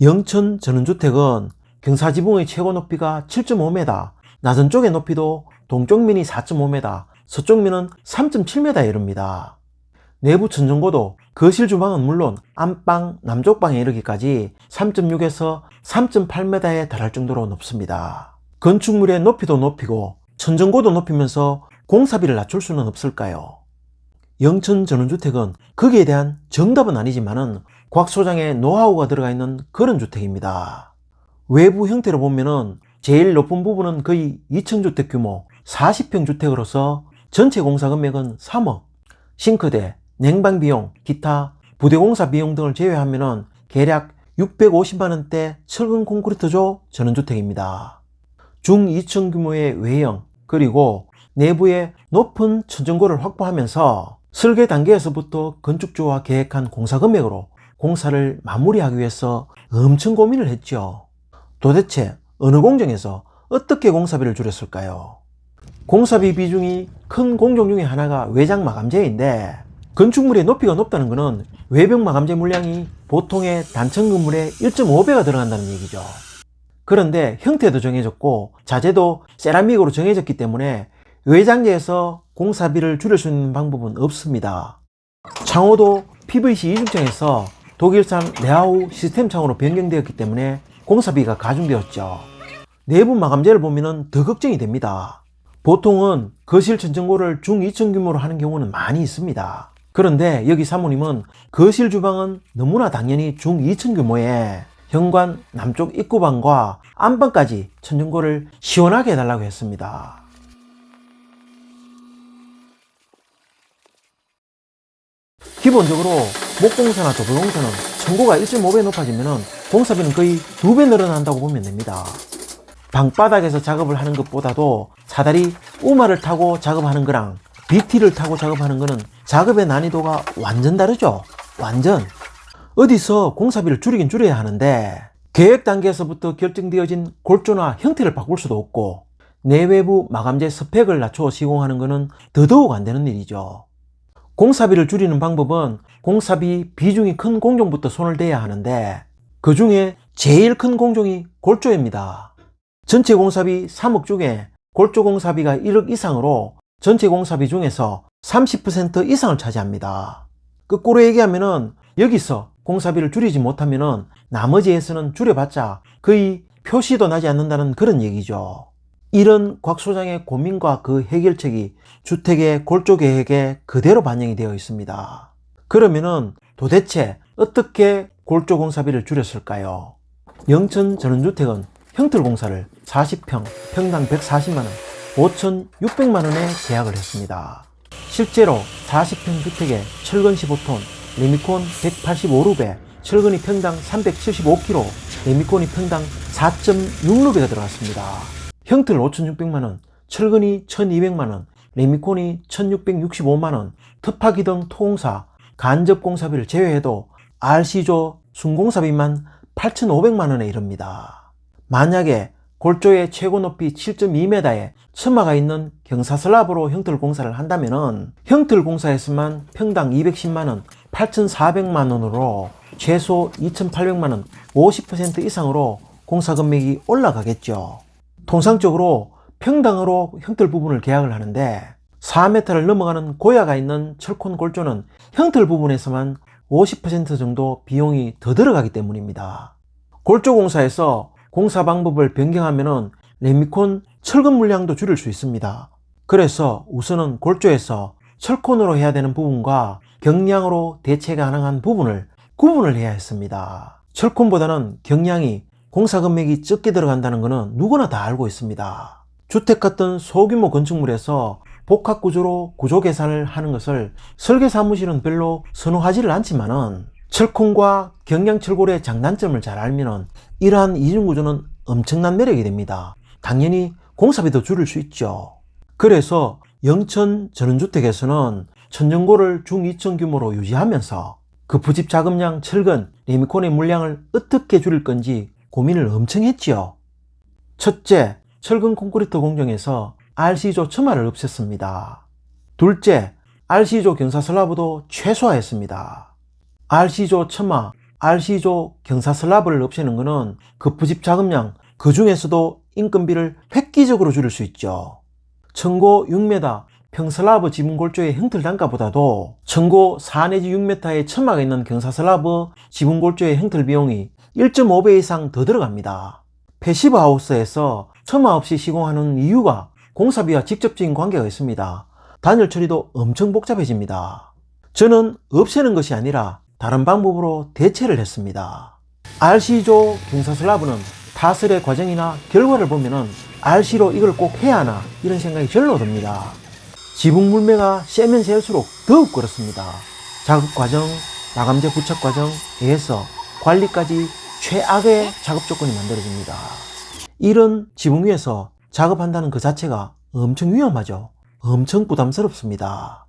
영천 전원주택은 경사지붕의 최고 높이가 7.5m, 낮은 쪽의 높이도 동쪽 면이 4.5m, 서쪽 면은 3.7m에 이릅니다. 내부 천정고도 거실 주방은 물론 안방, 남쪽방에 이르기까지 3.6에서 3.8m에 달할 정도로 높습니다. 건축물의 높이도 높이고 천정고도 높이면서 공사비를 낮출 수는 없을까요? 영천 전원주택은 거기에 대한 정답은 아니지만은 곽 소장의 노하우가 들어가 있는 그런 주택입니다. 외부 형태로 보면은 제일 높은 부분은 거의 2층 주택 규모 40평 주택으로서 전체 공사 금액은 3억, 싱크대, 냉방 비용, 기타, 부대 공사 비용 등을 제외하면은 대략 650만원대 철근 콘크리트조 전원주택입니다. 중 2층 규모의 외형, 그리고 내부에 높은 천정고를 확보하면서 설계 단계에서부터 건축주와 계획한 공사 금액으로 공사를 마무리하기 위해서 엄청 고민을 했죠. 도대체 어느 공정에서 어떻게 공사비를 줄였을까요? 공사비 비중이 큰 공정 중에 하나가 외장 마감재인데, 건축물의 높이가 높다는 것은 외벽 마감재 물량이 보통의 단층 건물의 1.5배가 들어간다는 얘기죠. 그런데 형태도 정해졌고 자재도 세라믹으로 정해졌기 때문에 외장재에서 공사비를 줄일 수 있는 방법은 없습니다. 창호도 PVC 이중창에서 독일산 레아우 시스템 창호로 변경되었기 때문에 공사비가 가중되었죠. 내부 마감재를 보면 더 걱정이 됩니다. 보통은 거실 천정고를 중 2층 규모로 하는 경우는 많이 있습니다. 그런데 여기 사모님은 거실 주방은 너무나 당연히 중 2층 규모에 현관 남쪽 입구방과 안방까지 천정고를 시원하게 해달라고 했습니다. 기본적으로 목공사나 도배공사는 천고가 1.5배 높아지면 공사비는 거의 2배 늘어난다고 보면 됩니다. 방바닥에서 작업을 하는 것보다도 사다리 우마를 타고 작업하는 거랑 BT를 타고 작업하는 거는 작업의 난이도가 완전 다르죠. 완전. 어디서 공사비를 줄이긴 줄여야 하는데 계획 단계에서부터 결정되어진 골조나 형태를 바꿀 수도 없고 내외부 마감재 스펙을 낮춰 시공하는 거는 더더욱 안 되는 일이죠. 공사비를 줄이는 방법은 공사비 비중이 큰 공종부터 손을 대야 하는데 그 중에 제일 큰 공종이 골조입니다. 전체 공사비 3억 중에 골조 공사비가 1억 이상으로 전체 공사비 중에서 30% 이상을 차지합니다. 거꾸로 얘기하면은 여기서 공사비를 줄이지 못하면은 나머지에서는 줄여봤자 거의 표시도 나지 않는다는 그런 얘기죠. 이런 곽 소장의 고민과 그 해결책이 주택의 골조 계획에 그대로 반영이 되어 있습니다. 그러면은 도대체 어떻게 골조 공사비를 줄였을까요? 영천 전원주택은 형틀 공사를 40평, 평당 140만원, 5,600만원에 계약을 했습니다. 실제로 40평 주택에 철근 15톤, 레미콘 185루베, 철근이 평당 375kg, 레미콘이 평당 4.6루베가 들어갔습니다. 형틀 5,600만원, 철근이 1,200만원, 레미콘이 1,665만원, 특파기등 토공사, 간접공사비를 제외해도 RC조 순공사비만 8,500만원에 이릅니다. 만약에 골조의 최고 높이 7.2m에 처마가 있는 경사슬랍으로 형틀 공사를 한다면은 형틀 공사에서만 평당 210만원, 8,400만원으로 최소 2,800만원, 50% 이상으로 공사 금액이 올라가겠죠. 통상적으로 평당으로 형틀 부분을 계약을 하는데 4m를 넘어가는 고야가 있는 철콘 골조는 형틀 부분에서만 50% 정도 비용이 더 들어가기 때문입니다. 골조 공사에서 공사 방법을 변경하면은 레미콘 철근 물량도 줄일 수 있습니다. 그래서 우선은 골조에서 철콘으로 해야 되는 부분과 경량으로 대체 가능한 부분을 구분을 해야 했습니다. 철콘보다는 경량이 공사 금액이 적게 들어간다는 것은 누구나 다 알고 있습니다. 주택 같은 소규모 건축물에서 복합 구조로 구조 계산을 하는 것을 설계 사무실은 별로 선호하지를 않지만은 철콘과 경량 철골의 장단점을 잘 알면은 이러한 이중 구조는 엄청난 매력이 됩니다. 당연히 공사비도 줄일 수 있죠. 그래서 영천 전원주택에서는 천정고를 중 2층 규모로 유지하면서 그 부집 자금량 철근, 레미콘의 물량을 어떻게 줄일 건지 고민을 엄청 했지요. 첫째, 철근 콘크리트 공정에서 RC조 처마를 없앴습니다. 둘째, RC조 경사슬라브도 최소화했습니다. RC조 처마, RC조 경사 슬라브를 없애는 것은 급부집 자금량, 그 중에서도 인건비를 획기적으로 줄일 수 있죠. 천고 6m 평슬라브 지붕골조의 형틀 단가보다도 천고 4 내지 6m의 천막에 있는 경사슬라브 지붕골조의 형틀 비용이 1.5배 이상 더 들어갑니다. 패시브 하우스에서 천막 없이 시공하는 이유가 공사비와 직접적인 관계가 있습니다. 단열 처리도 엄청 복잡해집니다. 저는 없애는 것이 아니라 다른 방법으로 대체를 했습니다. RC조 경사슬라브는 타설의 과정이나 결과를 보면은 RC로 이걸 꼭 해야 하나 이런 생각이 절로 듭니다. 지붕 물매가 세면 세울수록 더욱 그렇습니다. 작업 과정, 마감재 부착 과정에서 관리까지 최악의 작업 조건이 만들어집니다. 이런 지붕 위에서 작업한다는 그 자체가 엄청 위험하죠. 엄청 부담스럽습니다.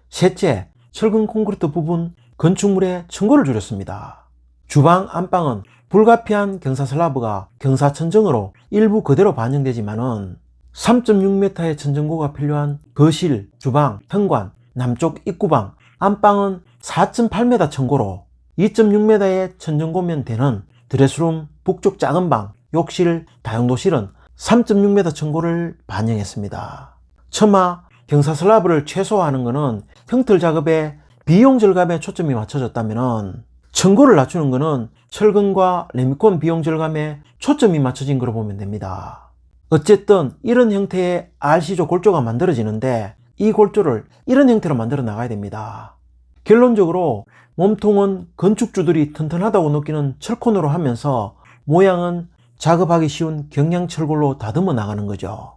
셋째, 철근 콘크리트 부분 건축물의 층고를 줄였습니다. 주방, 안방은 불가피한 경사슬라브가 경사천정으로 일부 그대로 반영되지만은 3.6m의 천정고가 필요한 거실, 주방, 현관, 남쪽 입구방, 안방은 4.8m 천고로 2.6m의 천정고면 되는 드레스룸, 북쪽 작은 방, 욕실, 다용도실은 3.6m 천고를 반영했습니다. 처마, 경사슬라브를 최소화하는 것은 형틀 작업의 비용 절감에 초점이 맞춰졌다면 천고를 낮추는 것은 철근과 레미콘 비용 절감에 초점이 맞춰진 거로 보면 됩니다. 어쨌든 이런 형태의 RC조 골조가 만들어지는데 이 골조를 이런 형태로 만들어 나가야 됩니다. 결론적으로 몸통은 건축주들이 튼튼하다고 느끼는 철콘으로 하면서 모양은 작업하기 쉬운 경량철골로 다듬어 나가는 거죠.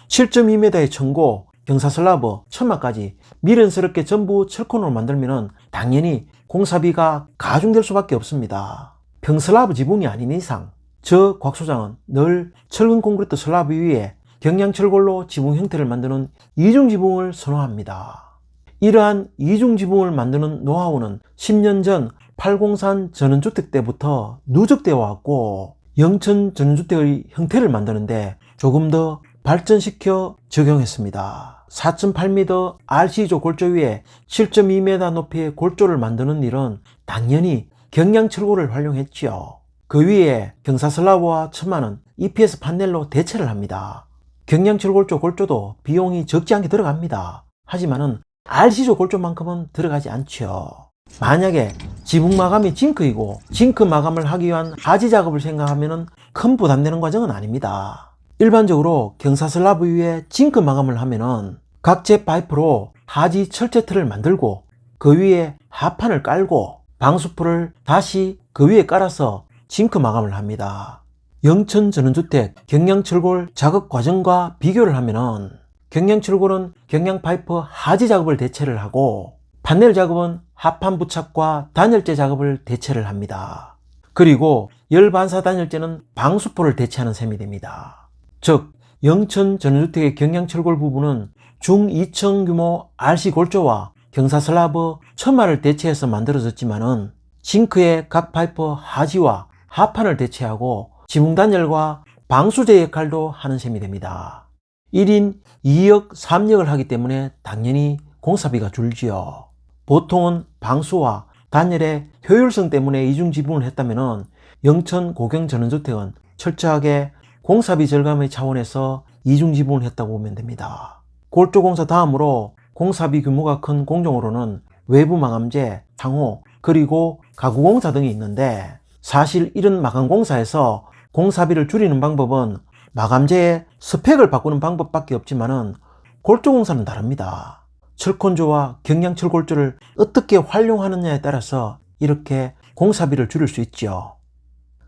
7.2m의 천고, 경사슬라브, 천막까지 미련스럽게 전부 철콘으로 만들면 당연히 공사비가 가중될 수밖에 없습니다. 평슬라브 지붕이 아닌 이상 저 곽 소장은 늘 철근 콘크리트 슬라브 위에 경량철골로 지붕 형태를 만드는 이중지붕을 선호합니다. 이러한 이중지붕을 만드는 노하우는 10년 전 803 전원주택 때부터 누적되어 왔고 영천 전원주택의 형태를 만드는데 조금 더 발전시켜 적용했습니다. 4.8m RC조 골조 위에 7.2m 높이의 골조를 만드는 일은 당연히 경량철골을 활용했지요. 그 위에 경사슬라브와 천마는 EPS 판넬로 대체를 합니다. 경량철골조 골조도 비용이 적지 않게 들어갑니다. 하지만은 RC조 골조만큼은 들어가지 않죠. 만약에 지붕 마감이 징크이고 징크 마감을 하기 위한 하지 작업을 생각하면 큰 부담되는 과정은 아닙니다. 일반적으로 경사슬라브 위에 징크 마감을 하면은 각재 파이프로 하지 철제 틀을 만들고 그 위에 하판을 깔고 방수포를 다시 그 위에 깔아서 징크 마감을 합니다. 영천 전원주택 경량철골 작업 과정과 비교를 하면은 경량철골은 경량파이프 하지 작업을 대체를 하고 판넬 작업은 하판 부착과 단열재 작업을 대체를 합니다. 그리고 열반사 단열재는 방수포를 대체하는 셈이 됩니다. 즉 영천 전원주택의 경량철골 부분은 중 2층 규모 RC 골조와 경사슬라브 천마를 대체해서 만들어졌지만은 징크의 각 파이프 하지와 하판을 대체하고 지붕 단열과 방수제 역할도 하는 셈이 됩니다. 1인 2역 3역을 하기 때문에 당연히 공사비가 줄지요. 보통은 방수와 단열의 효율성 때문에 이중지붕을 했다면 영천 고경 전원주택은 철저하게 공사비 절감의 차원에서 이중지붕을 했다고 보면 됩니다. 골조공사 다음으로 공사비 규모가 큰 공정으로는 외부 마감재, 창호, 그리고 가구공사 등이 있는데 사실 이런 마감공사에서 공사비를 줄이는 방법은 마감재의 스펙을 바꾸는 방법밖에 없지만은 골조공사는 다릅니다. 철콘조와 경량철골조를 어떻게 활용하느냐에 따라서 이렇게 공사비를 줄일 수 있죠.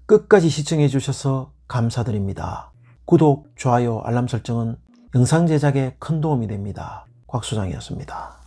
끝까지 시청해 주셔서 감사드립니다. 구독, 좋아요, 알람 설정은 영상 제작에 큰 도움이 됩니다. 곽 소장이었습니다.